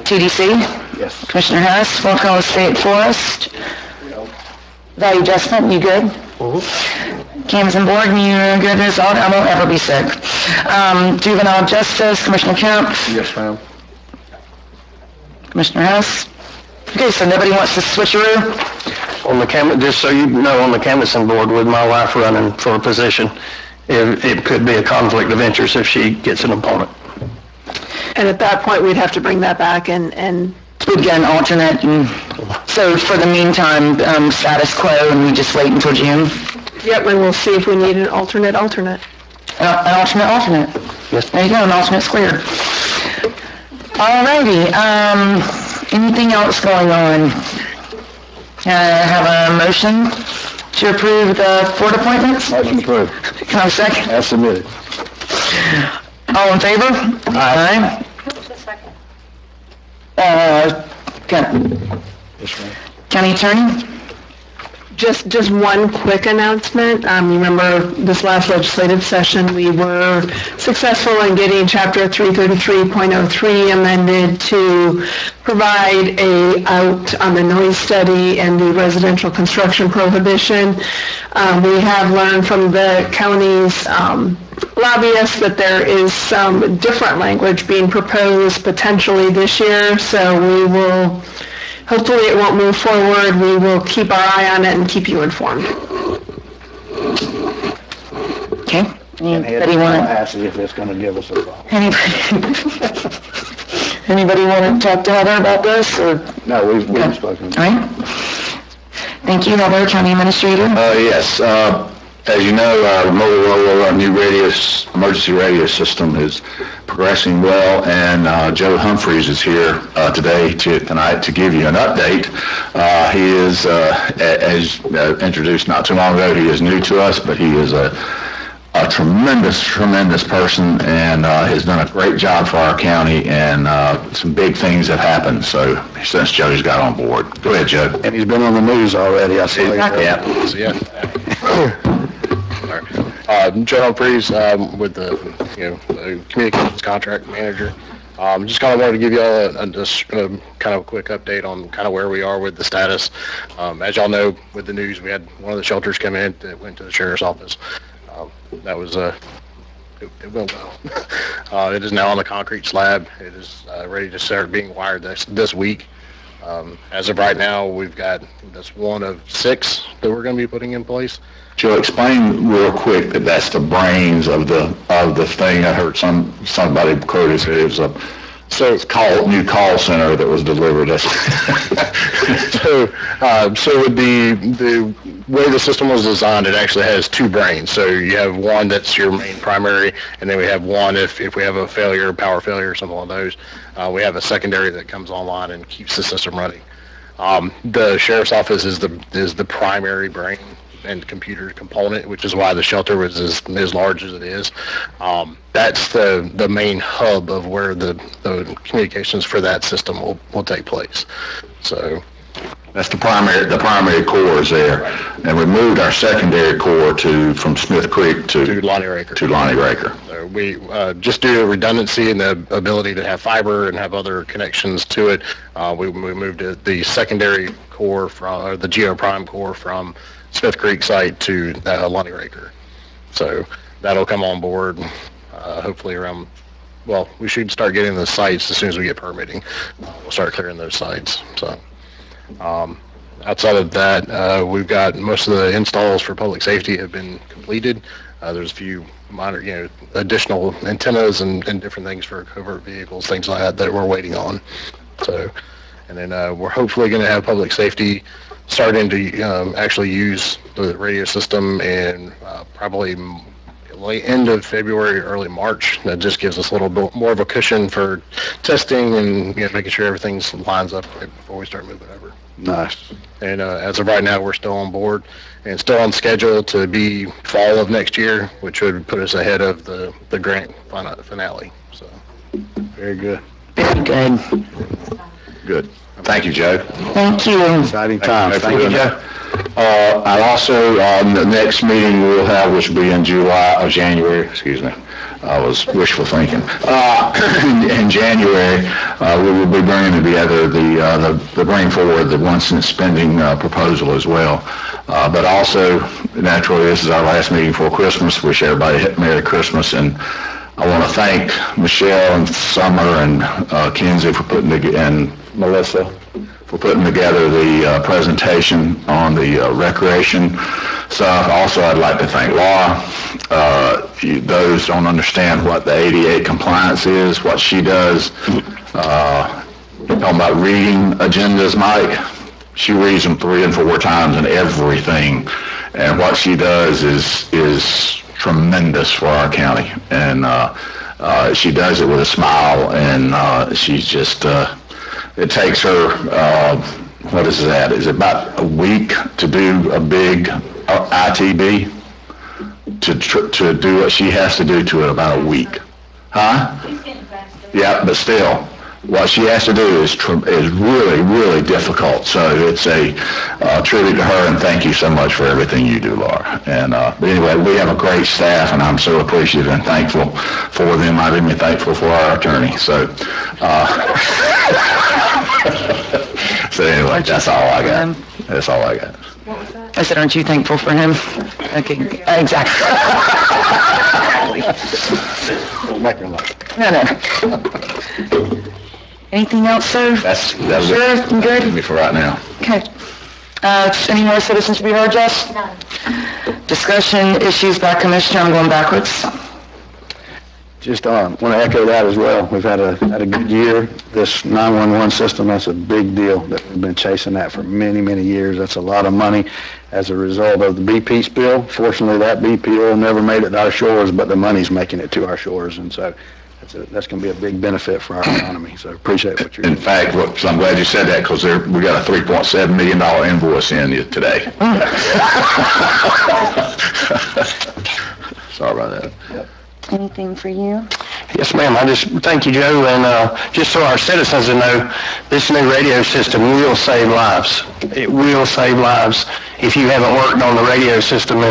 TDC? Yes. Commissioner Hess, Wakulla State Forest? Value adjustment, you good? Canvassing board, you good as audit? I won't ever be sick. Juvenile justice, Commissioner Kemp? Yes, ma'am. Commissioner Hess? Okay, so nobody wants to switcheroo? On the just so you know, on the canvassing board with my wife running for a position, it could be a conflict of interest if she gets an opponent. And at that point, we'd have to bring that back and We'd get an alternate, and so for the meantime, status quo, and we just wait until June? yep, and we'll see if we need an alternate. An alternate. Yes. There you go, an alternate squared. Alrighty, anything else going on? Have a motion to approve the board appointments? Motion approved. Can I have a second? As submitted. All in favor? Aye. Who's the second? County Attorney? Just one quick announcement. You remember this last legislative session, we were successful in getting Chapter 333.03 amended to provide a out on the noise study and the residential construction prohibition. We have learned from the county's lobbyists that there is some different language being proposed potentially this year, so we will... Hopefully it won't move forward. We will keep our eye on it and keep you informed. Okay. And Anybody want to... ask if it's going to give us a problem. Anybody want to talk to Heather about this, or? No, we've spoken. All right. Thank you, Heather, County Administrator. Yes, as you know, our Motorola new emergency radio system is progressing well, and Joe Humphreys is here tonight to give you an update. He is, as introduced not too long ago, he is new to us, but he is a tremendous person, and has done a great job for our county, and some big things have happened, so since Joe's got on board. Go ahead, Joe. And he's been on the news already, I see. Yeah. Joe Humphreys, with the communications contract manager. Just kind of wanted to give you all a kind of a quick update on kind of where we are with the status. As y'all know, with the news, we had one of the shelters come in that went to the sheriff's office. That was it went well. It is now on the concrete slab. It is ready to start being wired this week. As of right now, that's one of 6 that we're going to be putting in place. Joe, explain real quick that that's the brains of the thing. I heard somebody quote it was a new call center that was delivered. So with the way the system was designed, it actually has 2 brains. So you have one that's your main primary, and then we have one if we have a failure, power failure, or something like those. We have a secondary that comes online and keeps the system running. The sheriff's office is the primary brain and computer component, which is why the shelter was as large as it is. That's the main hub of where the communications for that system will take place. So That's the primary core is there, and we moved our secondary core from Smith Creek to Lonnie Raker. So we just due to redundancy and the ability to have fiber and have other connections to it, we moved the secondary core from the GeoPrime core from Smith Creek site to Lonnie Raker. So that'll come on board hopefully around well, we should start getting the sites as soon as we get permitting. We'll start clearing those sites, so. Outside of that, we've got most of the installs for public safety have been completed. There's a few minor, additional antennas and different things for covert vehicles, things like that we're waiting on. So, and then we're hopefully going to have public safety starting to actually use the radio system in probably late end of February, early March. That just gives us a little bit more of a cushion for testing and making sure everything lines up right before we start moving over. Nice. And as of right now, we're still on board and still on schedule to be fall of next year, which would put us ahead of the grant finale. So, Very good. Very good. Good. Thank you, Joe. Thank you. Exciting times. Thank you, Joe. And also, the next meeting we'll have, which will be in January, excuse me, I was wishful thinking. In January, we will be bringing together bring forward the 1 cent spending proposal as well. But also, naturally, this is our last meeting before Christmas. Wish everybody a Merry Christmas, and I want to thank Michelle and Summer and Kenzie for putting together, and Melissa for putting together the presentation on the recreation stuff. Also, I'd like to thank Laura. Those don't understand what the 88 compliance is, what she does. Talking about reading agendas, Mike, she reads them 3 and 4 times and everything. And what she does is tremendous for our county. And she does it with a smile, and she's just... it takes her, what is that? Is it about a week to do a big ITB? To do what she has to do to it, about a week. Huh? Yeah, but still, what she has to do is really, really difficult. So it's a tribute to her, and thank you so much for everything you do, Laura. And but anyway, we have a great staff, and I'm so appreciative and thankful for them. I've been thankful for our attorney. So, so anyway, that's all I got. That's all I got. I said, aren't you thankful for him? Okay, exactly. No. Anything else, sir? That's Sure, good? me for right now. Okay. Any more citizens to be heard, Jess? None. Discussion issues by commissioner, I'm going backwards. Just want to echo that as well. We've had a good year. This 911 system, that's a big deal. That we've been chasing that for many, many years. That's a lot of money as a result of the BP spill. Fortunately, that BP oil never made it to our shores, but the money's making it to our shores. And so that's going to be a big benefit for our economy. So appreciate what you're doing. In fact, so I'm glad you said that, because we got a $3.7 million invoice in today. Sorry about that. Yep. Anything for you? Yes, ma'am. I just thank you, Joe, and just so our citizens to know, this new radio system will save lives. It will save lives. If you haven't worked on the radio system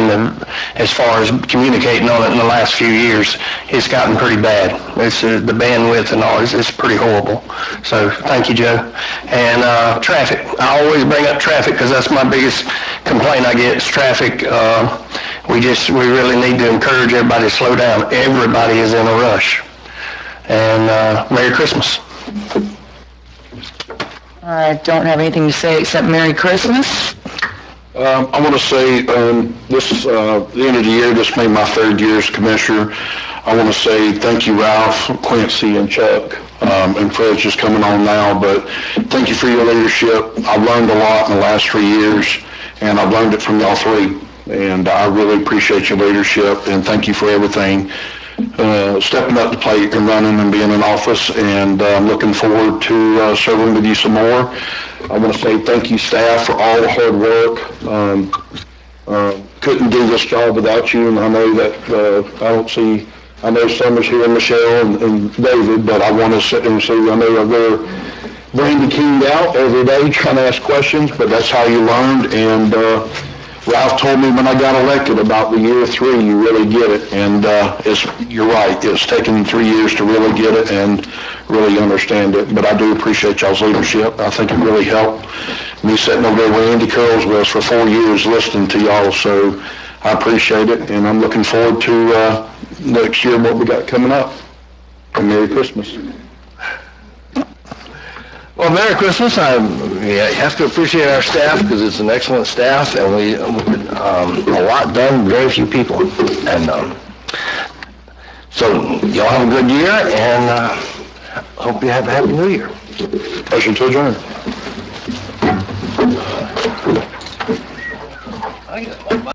as far as communicating on it in the last few years, it's gotten pretty bad. It's the bandwidth and all it's pretty horrible. So thank you, Joe. And traffic. I always bring up traffic because that's my biggest complaint I get is traffic. We really need to encourage everybody to slow down. Everybody is in a rush. And Merry Christmas. I don't have anything to say except Merry Christmas. I want to say, this the end of the year, this made my 3rd year as commissioner. I want to say thank you, Ralph, Quincy, and Chuck, and Fred's just coming on now, but thank you for your leadership. I've learned a lot in the last 3 years, and I've learned it from y'all 3, and I really appreciate your leadership, and thank you for everything. Stepping up to the plate and running and being in office, and I'm looking forward to serving with you some more. I want to say thank you, staff, for all the hard work. Couldn't do this job without you, and I know that I know Summer's here, and Michelle and David, but I want to sit and say, I know they're Brandy keyed out every day trying to ask questions, but that's how you learned, and Ralph told me when I got elected about the year 3, you really get it, and you're right, it's taken 3 years to really get it and really understand it, but I do appreciate y'all's leadership. I think it really helped me sitting over there where Andy Curls was for 4 years listening to y'all, so I appreciate it, and I'm looking forward to next year what we got coming up. And Merry Christmas. Well, Merry Christmas. I have to appreciate our staff because it's an excellent staff and we a lot done, very few people. And so y'all have a good year and hope you have a happy new year. Motion to adjourn. I got